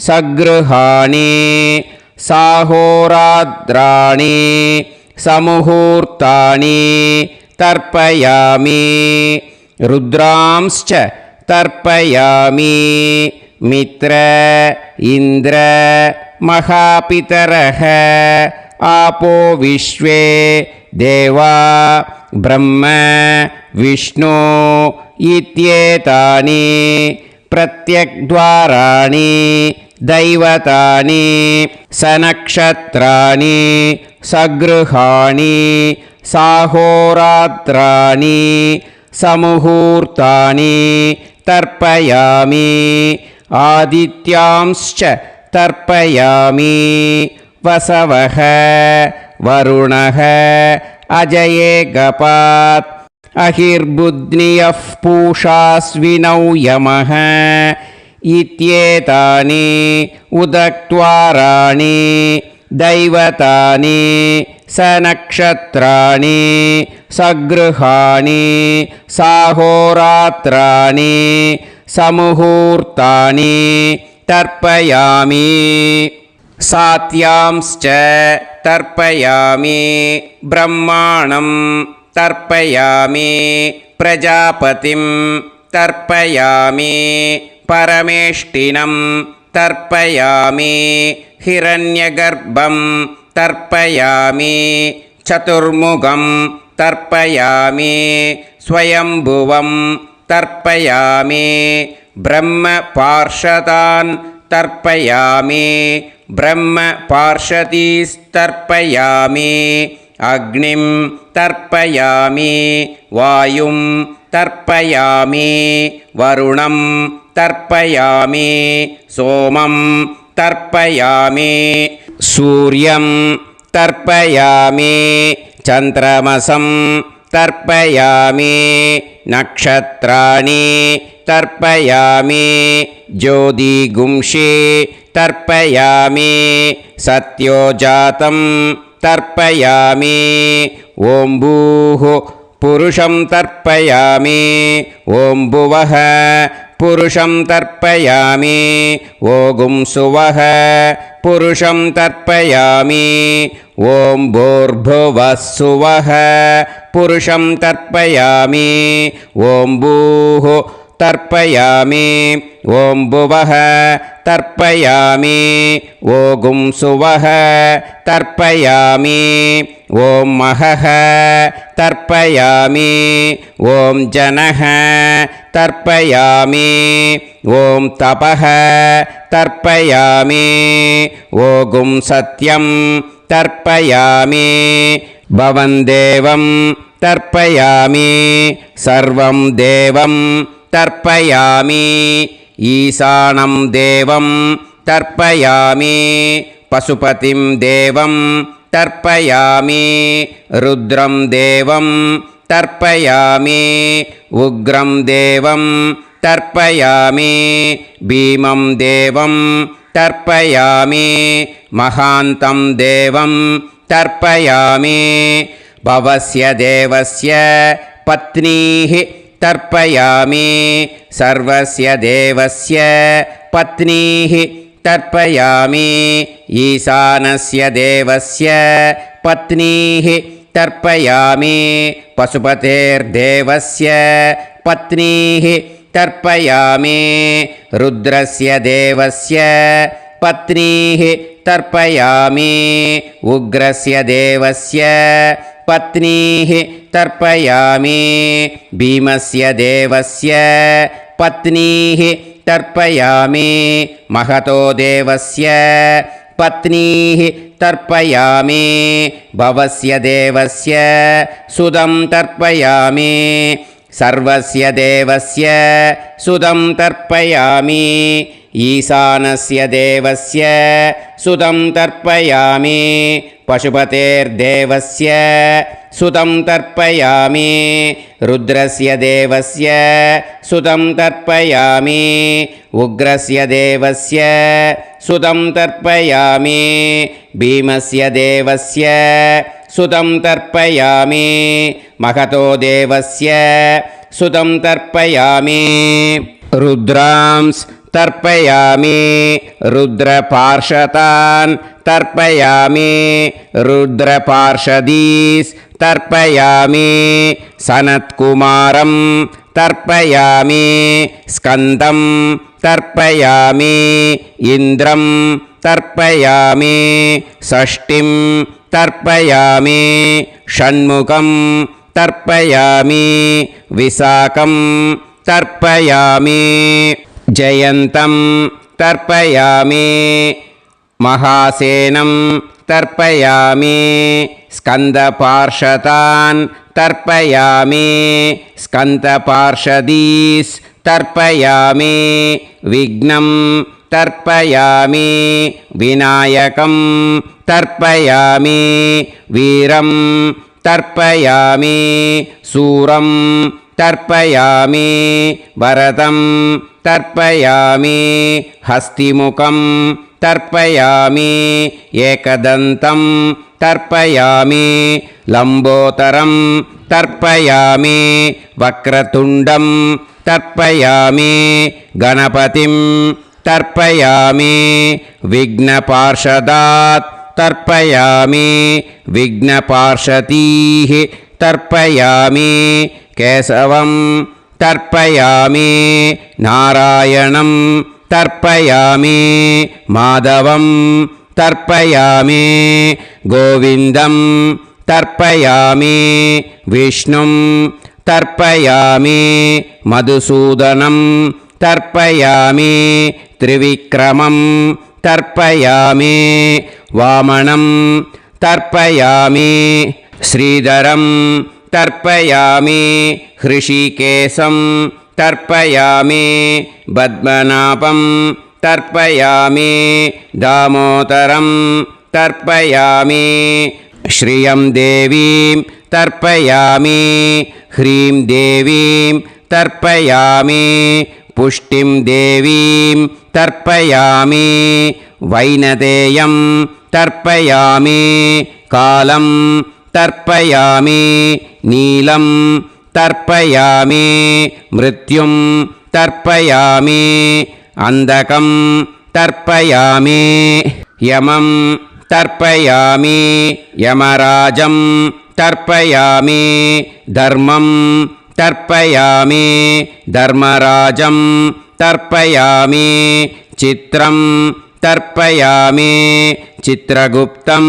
सगृहाणि साहोरात्राणि समुहूर्तानि तर्पयामि रुद्रांश्च तर्पयामि मित्र इन्द्र महापितरः आपो विश्वे देवा ब्रह्म विष्णु इत्येतानि प्रत्यग्द्वाराणि दैवतानि सनक्षत्राणि सगृहाणि साहोरात्राणि समुहूर्तानि तर्पयामि आदित्यांश्च तर्पयामि वसवः वरुणः अजये गपात् अहिर्बुध्नियः पूषास्विनौ यमः इत्येतानि उदक्त्वाराणि दैवतानि सनक्षत्राणि सगृहाणि साहोरात्राणि समुहूर्तानि तर्पयामि सात्यांश्च तर्पयामि ब्रह्माणं तर्पयामि प्रजापतिं तर्पयामि परमेष्टिनं तर्पयामि हिरण्यगर्भं तर्पयामि चतुर्मुखं तर्पयामि स्वयंभुवं तर्पयामि ब्रह्मपार्षदान् तर्पयामि ब्रह्मपार्षदीस्तर्पयामि अग्निं तर्पयामि वायुं तर्पयामि वरुणं तर्पयामि सोमं तर्पयामि सूर्यं तर्पयामि चन्द्रमसं तर्पयामि नक्षत्राणि तर्पयामि ज्योतिगुंषि तर्पयामि सत्योजातं तर्पयामि ॐ भूः पुरुषं तर्पयामि ॐ भुवः पुरुषं तर्पयामि ॐ सुवः पुरुषं तर्पयामि ॐ भूर्भुवः सुवः पुरुषं तर्पयामि ॐ भूः तर्पयामि ॐ भुवः तर्पयामि ॐ सुवः तर्पयामि ॐ महः तर्पयामि ॐ जनः तर्पयामि ॐ तपः तर्पयामि ॐ सत्यं तर्पयामि भवं देवं तर्पयामि सर्वं देवं तर्पयामि ईशानं देवं तर्पयामि पशुपतिं देवं तर्पयामि रुद्रं देवं तर्पयामि उग्रं देवं तर्पयामि भीमं देवं तर्पयामि महान्तं देवं तर्पयामि भवस्य देवस्य पत्नीः तर्पयामि सर्वस्य देवस्य पत्नीः तर्पयामि ईशानस्य देवस्य पत्नीः तर्पयामि पशुपतेर्देवस्य पत्नीः तर्पयामि रुद्रस्य देवस्य पत्नीः तर्पयामि उग्रस्य देवस्य पत्नीः तर्पयामि भीमस्य देवस्य पत्नीः तर्पयामि महतो देवस्य पत्नीः तर्पयामि भवस्य देवस्य सुदं तर्पयामि सर्वस्य देवस्य सुदं तर्पयामि ईशानस्य देवस्य सुतं तर्पयामि पशुपतेर्देवस्य सुतं तर्पयामि रुद्रस्य देवस्य सुतं तर्पयामि उग्रस्य देवस्य सुतं तर्पयामि भीमस्य देवस्य सुतं तर्पयामि महतो देवस्य सुतं तर्पयामि रुद्रांस् तर्पयामि रुद्रपार्षदान् तर्पयामि रुद्रपार्षदीस् तर्पयामि सनत्कुमारं तर्पयामि स्कन्दं तर्पयामि इन्द्रं तर्पयामि षष्ठिं तर्पयामि षण्मुखं तर्पयामि विशाखं तर्पयामि जयन्तं तर्पयामि महासेनं तर्पयामि स्कन्दपार्षदान् तर्पयामि स्कन्दपार्षदीस् तर्पयामि विघ्नं तर्पयामि विनायकं तर्पयामि वीरं तर्पयामि सूरं तर्पयामि वरदं तर्पयामि हस्तिमुखं तर्पयामि एकदन्तं तर्पयामि लम्बोदरं तर्पयामि वक्रतुण्डं तर्पयामि गणपतिं तर्पयामि विघ्नपार्षदात् तर्पयामि विघ्नपार्षदीः तर्पयामि केशवं तर्पयामि नारायणं तर्पयामि माधवं तर्पयामि गोविन्दं तर्पयामि विष्णुं तर्पयामि मधुसूदनं तर्पयामि त्रिविक्रमं तर्पयामि वामनं तर्पयामि श्रीधरं तर्पयामि हृषिकेशं तर्पयामि पद्मनाभं तर्पयामि दामोदरं तर्पयामि श्रियं देवीं तर्पयामि ह्रीं देवीं तर्पयामि पुष्टिं देवीं तर्पयामि वैनतेयं तर्पयामि कालं तर्पयामि नीलं तर्पयामि मृत्युं तर्पयामि अन्धकं तर्पयामि यमं तर्पयामि यमराजं तर्पयामि धर्मं तर्पयामि धर्मराजं तर्पयामि चित्रं तर्पयामि चित्रगुप्तं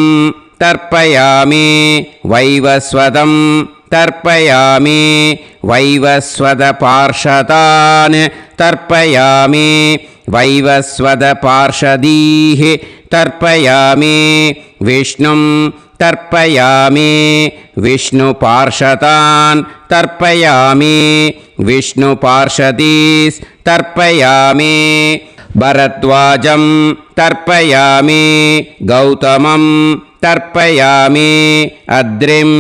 तर्पयामि वैवस्वतं तर्पयामि वैवस्वतपार्षदान् तर्पयामि वैवस्वतपार्षदीः तर्पयामि विष्णुं तर्पयामि विष्णुपार्षदान् तर्पयामि विष्णुपार्षदीस् तर्पयामि भरद्वाजं तर्पयामि गौतमं तर्पयामि अद्रिं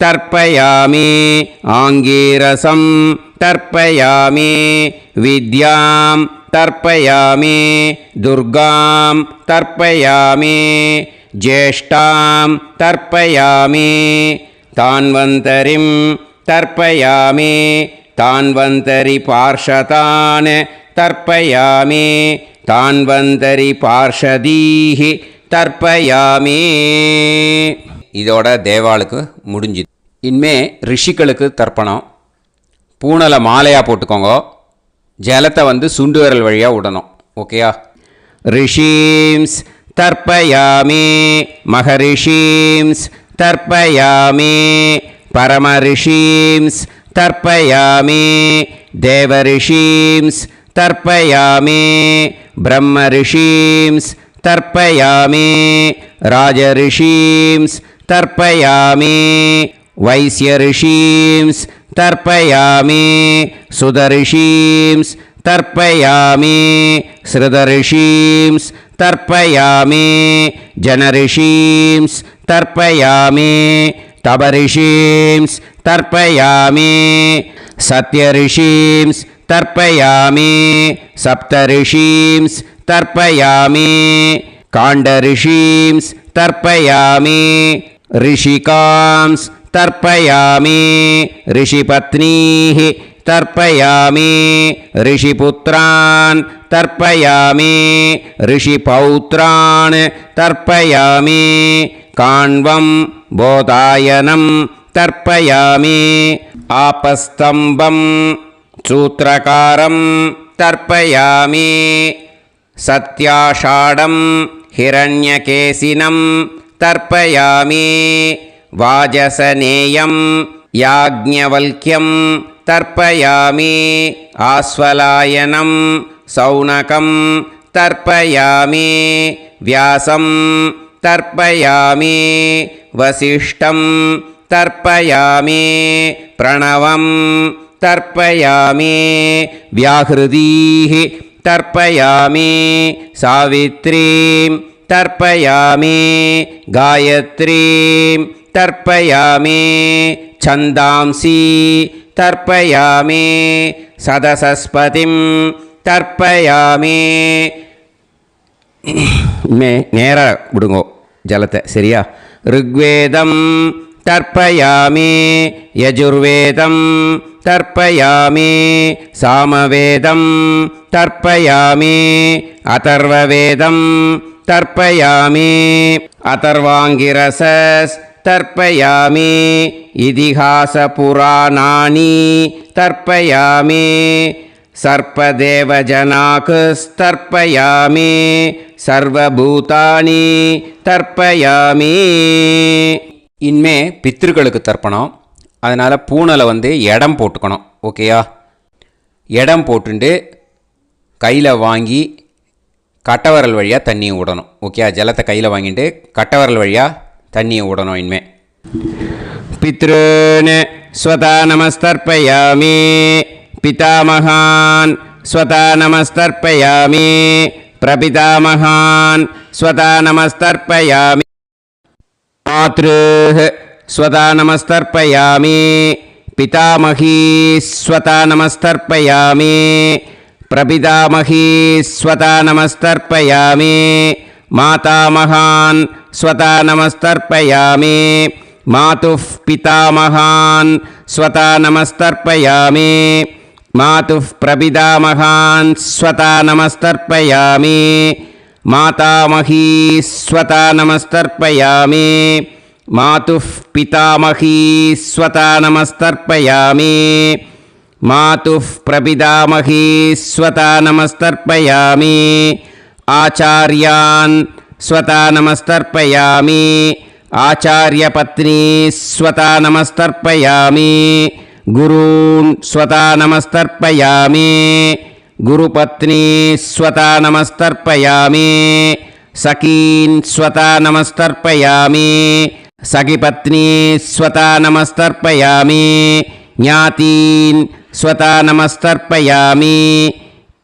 तर्पयामि आङ्गीरसं तर्पयामि विद्यां तर्पयामि दुर्गां तर्पयामि ज्येष्ठां तर्पयामि तान्वन्तरिं तर्पयामि तान्वन्तरिपार्षदान् तर्पयामि तान्वन्तरिपार्षदीः தர்ப்பயாமி. இதோட தேவாளுக்கு முடிஞ்சுது. இனிமே ரிஷிகளுக்கு தர்ப்பணம். பூனலை மாலையாக போட்டுக்கோங்க. ஜலத்தை சுண்டு விரல் வழியாக விடணும். ஓகேயா? ரிஷீம்ஸ் தர்ப்பயாமி, மகரிஷீம்ஸ் தர்ப்பயாமி, பரமரிஷீம்ஸ் தர்ப்பயாமி, தேவரிஷீம்ஸ் தர்ப்பயாமி, பிரம்மரிஷீம்ஸ் तर्पयामि, राजऋषींस् तर्पयामि, वैश्यऋषींस् तर्पयामि, सुदऋषींस् तर्पयामि श्रुतऋषींस् तर्पयामि जनऋषींस् तर्पयामि तपऋषींस् तर्पयामि सत्यऋषींस् तर्पयामि सप्तऋषींस् तर्पयामि काण्डऋषींस् तर्पयामि ऋषिकांस् तर्पयामि ऋषिपत्नीः तर्पयामि ऋषिपुत्रान् तर्पयामि ऋषिपौत्रान् तर्पयामि काण्वं बोधायनं तर्पयामि आपस्तम्भं सूत्रकारं तर्पयामि सत्याषाढं हिरण्यकेशिनं तर्पयामि वाजसनेयं याज्ञवल्क्यं तर्पयामि आस्वलायनं सौनकं तर्पयामि व्यासं तर्पयामि वसिष्ठं तर्पयामि प्रणवं तर्पयामि व्याहृतीः तर्पयामि सावित्रीं तर्पयामि गायत्रीं तर्पयामि छन्दांसि तर्पयामि सदसस्पतिं तर्पयामि நேரா விடுங்கோ ஜலத்தை சரியா ऋग्वेदं तर्पयामि यजुर्वेदं तर्पयामि सामवेदं तर्पयामि अथर्ववेदं तर्पयामि अथर्वाङ्गिरसस् तर्पयामि इतिहासपुराणानि तर्पयामि सर्पदेवजनाकस्तर्पयामि सर्वभूतानि तर्पयामि இனிமே பித்திருக்களுக்கு தர்ப்பணம். அதனால் பூனலை இடம் போட்டுக்கணும். ஓகேயா? இடம் போட்டுண்டு கையில் வாங்கி கட்டவரல் வழியாக தண்ணியை விடணும். ஓகேயா? ஜலத்தை கையில் வாங்கிட்டு கட்டவரல் வழியாக தண்ணியை விடணும். இனிமே पितॄन् स्वता नमस्तर्पयामि पितामहान् स्वता नमस्तर्पयामि प्रपितामहान् स्वता नमस्तर्पयामि मातृः स्वता नमस्तर्पयामि पितामही स्वता नमस्तर्पयामि प्रपितामही स्वता नमस्तर्पयामि मातामहान् स्वता नमस्तर्पयामि मातुः पितामहान् स्वता नमस्तर्पयामि मातुः प्रपितामहान् स्वता नमस्तर्पयामि मातामही स्वता नमस्तर्पयामि मातुः पितामही स्वता नमस्तर्पयामि मातुः प्रपितामही स्वता नमस्तर्पयामि आचार्यान् स्वता नमस्तर्पयामि आचार्यपत्नी स्वता नमस्तर्पयामि गुरून् स्वता नमस्तर्पयामि गुरुपत्नी स्वता नमस्तर्पयामि सखीन् स्वता नमस्तर्पयामि सखिपत्नी स्वता नमस्तर्पयामि ज्ञातीन् स्वता नमस्तर्पयामि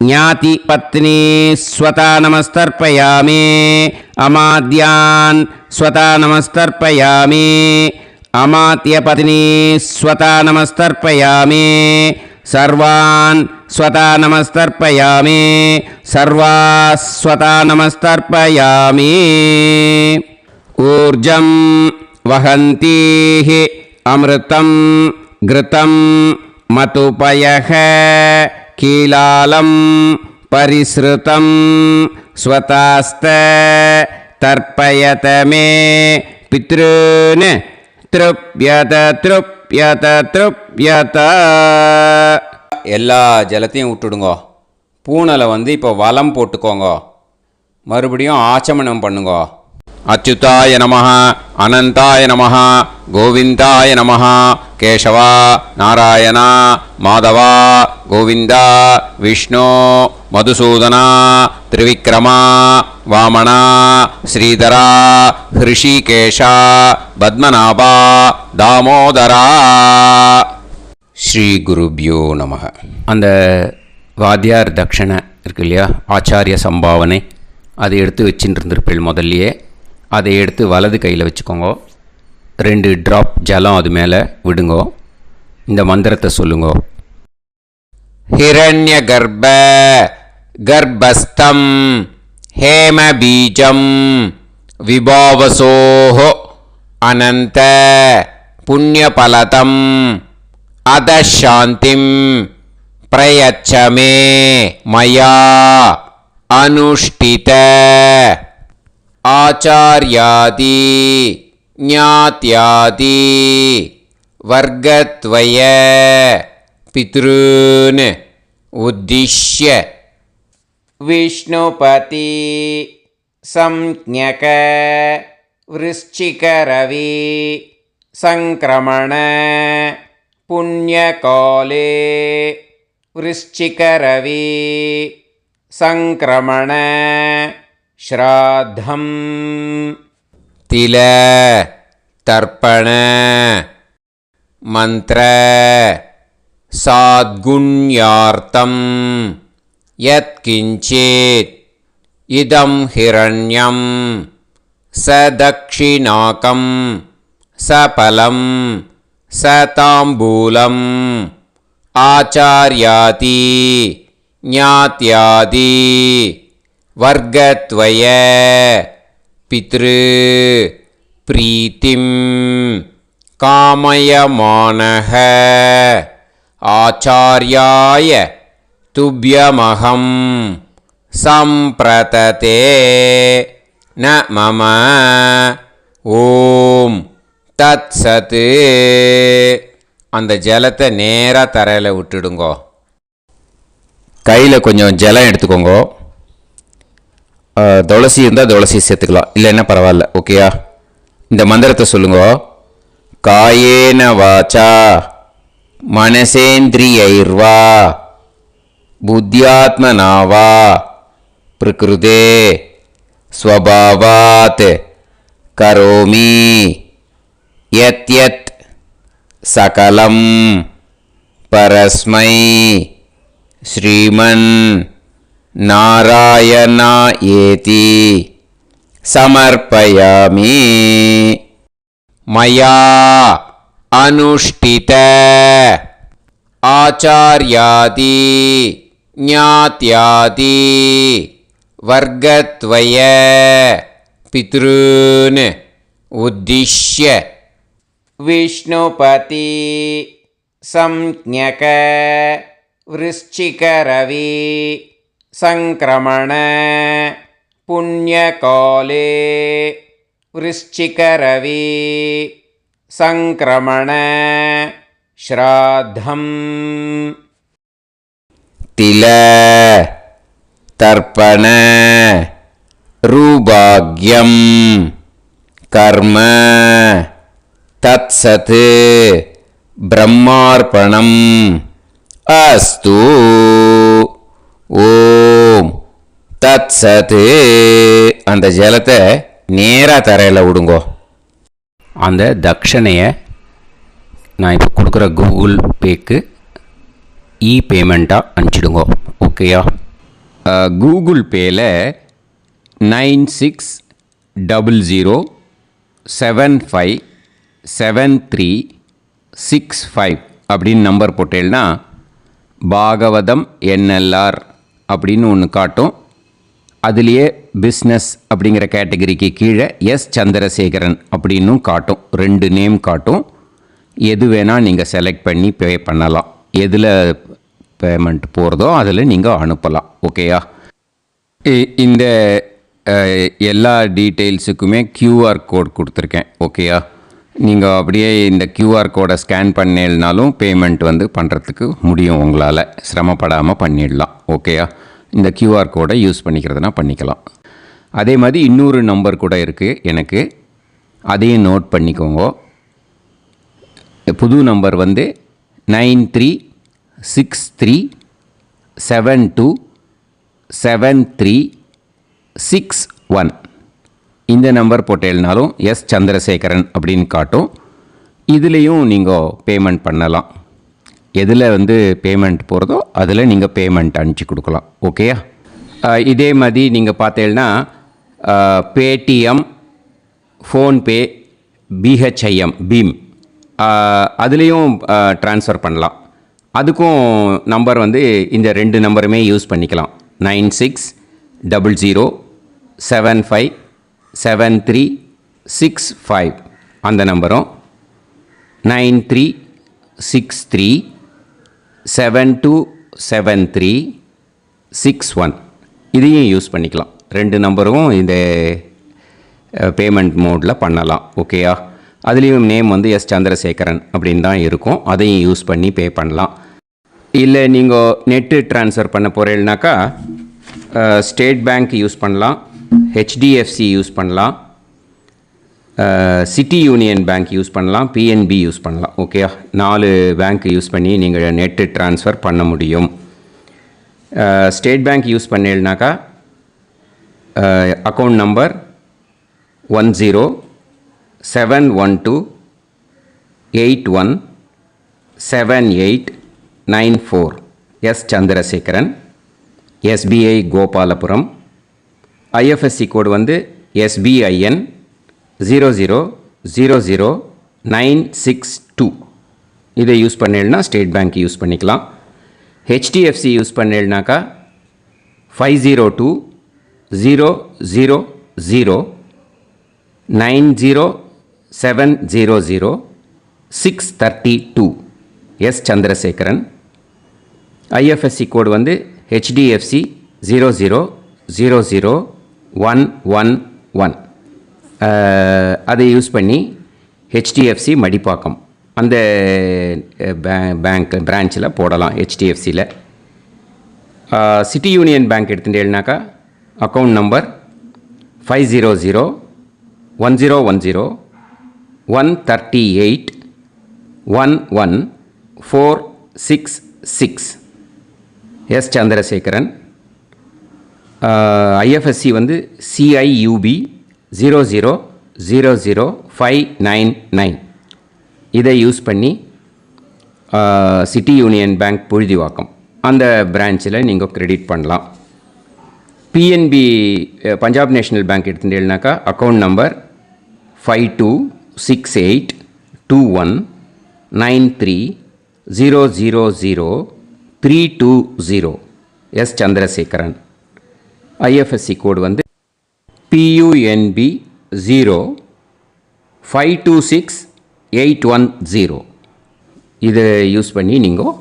ज्ञातिपत्नी स्वता नमस्तर्पयामि अमाद्यान् स्वता नमस्तर्पयामि अमात्यपत्नी स्वता नमस्तर्पयामि सर्वान् स्वता नमस्तर्पयामि सर्वाः स्वता नमस्तर्पयामि ऊर्जं वहन्तीः अमृतं घृतं मतुपयः कीलालं परिसृतं स्वतास्त तर्पयत मे पितॄन् तृप्यत तृप्यत तृप्यत எல்லா ஜலத்தையும் விட்டுடுங்கோ. பூனலை இப்போ வலம் போட்டுக்கோங்க. மறுபடியும் ஆச்சமனம் பண்ணுங்கோ. அச்சுதாய நமஹ, அனந்தாய நமஹ, கோவிந்தாய நமஹ, கேசவா, நாராயணா, மாதவா, கோவிந்தா, விஷ்ணு, மதுசூதனா, திரிவிக்ரமா, வாமனா, ஸ்ரீதரா, ஹிருஷிகேஷா, பத்மநாபா, தாமோதரா. ஸ்ரீ குருப்யோ நமஹ. அந்த வாத்தியார் தட்சணை இருக்கு இல்லையா, ஆச்சாரிய சம்பாவனை, அதை எடுத்து வச்சுட்டு இருந்திருப்பேள் முதல்லையே. அதை எடுத்து வலது கையில் வச்சுக்கோங்க. 2 ட்ராப் ஜலம் அது மேலே விடுங்கோ. இந்த மந்திரத்தை சொல்லுங்கோ. ஹிரண்ய கர்ப்ப கர்ப்பஸ்தம் ஹேம பீஜம் விபாவசோஹோ அனந்த புண்ணியபலதம் அதசாந்திம் பிரயச்சமே மயா அனுஷ்டித ஆச்சார்யாதி ஞாத்யாதி வர்க்கத்வய பித்ருன் உத்திஷ்ய விஷ்ணுபதி சம்ஞக விருச்சிகரவி சங்கிரமண புண்ணியகாலே விருச்சிகரவி சங்கிரமண ஸ்ராத்தம் தில தர்ப்பண மந்திர சாத்குண்யார்த்தம் யத்கிஞ்சித் இதம் ஹிரண்யம் சதக்ஷிணாகம் சபலம் சதாம்பூலம் ஆச்சார்யாதி ஞாத்யாதி வர்க்கத்வய பித்ரு பிரீத்திம் காமயமானஹ ஆச்சார்யாய துப்யமஹம் சம்பிரததே ந மம ஓம் தத் சத். அந்த ஜலத்தை நேராக தரையில் விட்டுடுங்கோ. கையில் கொஞ்சம் ஜலம் எடுத்துக்கோங்க. துளசி இருந்தால் துளசி சேர்த்துக்கலாம், இல்லைன்னா பரவாயில்ல. ஓகேயா? இந்த மந்திரத்தை சொல்லுங்க. காயேன வாச்சா மனசேந்திரியைர்வா புத்தியாத்மனாவா பிரகிருதே ஸ்வபாவாத் கரோமி யத் யத் சகலம் பரஸ்மை ஸ்ரீமன் நாராயணா ஏதி சமர்ப்பயாமி. மயா அனுஷ்டித ஆச்சார்யாதி ஞாத்யாதி வர்க்கத்வய பித்ருன் உத்திஷ்ய விஷ்ணுபதி சம்ஞக விருச்சிகரவி சங்கிரமண புண்ணியகாலே விருச்சிகரவி சங்கிரமண ஸ்ராத்தம் தில தர்ப்பண ரூபாக்யம் கர்ம தத்சத் பிரம்மார்ப்பணம் அஸ்து. ஓம் தத்சத். அந்த ஜலத்தை நேராக தரையில் விடுங்கோ. அந்த தட்சணையை நான் இப்போ கொடுக்குற கூகுள் பேக்கு பேமெண்ட்டாக அனுப்பிச்சிடுங்கோ. ஓகேயா? கூகுள் பேயில் 9600757365 அப்படின்னு நம்பர் போட்டேன்னா பாகவதம் என்எல்ஆர் அப்படின்னு ஒன்று காட்டும். அதுலேயே பிஸ்னஸ் அப்படிங்கிற கேட்டகரிக்கு கீழே எஸ் சந்திரசேகரன் அப்படின்னும் காட்டும். 2 நேம் காட்டும். எது வேணால் நீங்கள் செலக்ட் பண்ணி பே பண்ணலாம். எதில் பேமெண்ட் போகிறதோ அதில் நீங்கள் அனுப்பலாம். ஓகேயா? இந்த எல்லா டீட்டெயில்ஸுக்குமே QR கோட் கொடுத்துருக்கேன். ஓகேயா? நீங்கள் அப்படியே இந்த QR கோடை ஸ்கேன் பண்ணேனாலும் பேமெண்ட் பண்ணுறதுக்கு முடியும். உங்களால் சிரமப்படாமல் பண்ணிடலாம். ஓகேயா? இந்த QR கோடை யூஸ் பண்ணிக்கிறதுனா பண்ணிக்கலாம். அதே மாதிரி இன்னொரு நம்பர் கூட இருக்குது எனக்கு, அதையும் நோட் பண்ணிக்கோங்க. புது நம்பர் 9363727361. இந்த நம்பர் போட்டேல்னாலும் எஸ் சந்திரசேகரன் அப்படின்னு காட்டும். இதுலேயும் நீங்கள் பேமெண்ட் பண்ணலாம். எதில் வந்து பேமெண்ட் போகிறதோ அதில் நீங்கள் பேமெண்ட் அனுப்பிச்சி கொடுக்கலாம். ஓகேயா? இதே மாதிரி நீங்கள் பார்த்தீங்கன்னா பேடிஎம், ஃபோன்பே, பிஹெச்ஐஎம், பீம் அதுலேயும் ட்ரான்ஸ்ஃபர் பண்ணலாம். அதுக்கும் நம்பர் வந்து இந்த 2 நம்பருமே யூஸ் பண்ணிக்கலாம். 9600757365 அந்த நம்பரும் 9363727361 இதையும் யூஸ் பண்ணிக்கலாம். 2 நம்பரும் இந்த பேமெண்ட் மோடில் பண்ணலாம். ஓகேயா? அதுலேயும் நேம் வந்து எஸ் சந்திரசேகரன் அப்படின்னு தான் இருக்கும். அதையும் யூஸ் பண்ணி பே பண்ணலாம். இல்லை நீங்கள் நெட்டு ட்ரான்ஸ்ஃபர் பண்ண போகிறீங்கனாக்கா ஸ்டேட் பேங்க் யூஸ் பண்ணலாம், ஹெச்டிஎஃப்சி யூஸ் பண்ணலாம், சிட்டி யூனியன் பேங்க் யூஸ் பண்ணலாம், பிஎன்பி யூஸ் பண்ணலாம். ஓகேயா? 4 பேங்க் யூஸ் பண்ணி நீங்கள் நெட்டு ட்ரான்ஸ்ஃபர் பண்ண முடியும். ஸ்டேட் பேங்க் யூஸ் பண்ணீங்கனாக்கா account number 1071281789 S Chandrasekaran, SBI Gopalapuram. IFSC code வந்து SBIN 0000962. இதை யூஸ் பண்ணீங்கன்னா ஸ்டேட் பேங்க் யூஸ் பண்ணிக்கலாம். ஹெச்டிஎஃப்சி யூஸ் பண்ணீங்கனாக்கா 5020090700 எஸ் சந்திரசேகரன். ஐஎஃப்எஸ்சி கோடு வந்து HDFC 0000111. அதை யூஸ் பண்ணி HDFC மடிப்பாக்கம் அந்த பேங்க் பிரான்ச்சில் போடலாம். HDFCயில் சிட்டி யூனியன் பேங்க் எடுத்துட்டேன்னாக்கா account number 500101381146 S Chandrasekaran. IFSC வந்து CIUB 0000599. இதை யூஸ் பண்ணி சிட்டி யூனியன் பேங்க் புழுதிவாக்கம் அந்த பிரான்ச்சில் நீங்கள் கிரெடிட் பண்ணலாம். பிஎன்பி பஞ்சாப் நேஷ்னல் பேங்க் எடுத்துட்டேன்னாக்கா account number 52682193000320 S Chandrasekaran. IFSC code வந்து PUNB 0526810. இதை யூஸ் பண்ணி நீங்கள்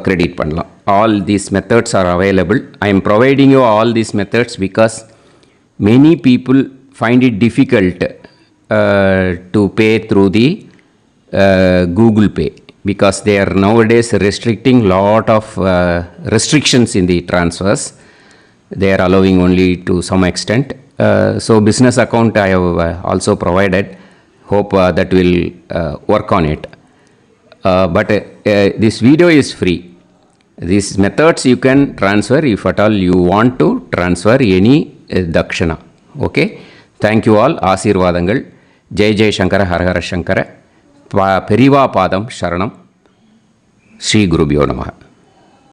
கிரெடிட் பண்ணலாம். All these methods are available. I'm providing you all these methods because many people find it difficult to pay through the Google Pay because they are nowadays restricting lot of restrictions in the transfers. They are allowing only to some extent. So business account I have also provided. Hope that will work on it. But this video is free. These methods you can transfer if at all you want to transfer any dakshana. Okay. Thank you all. ஆசீர்வாதங்கள். ஜெய் ஜெய் சங்கர ஹரஹர சங்கர. பெரிவா பாதம் சரணம். ஸ்ரீ குருபியோ நமः.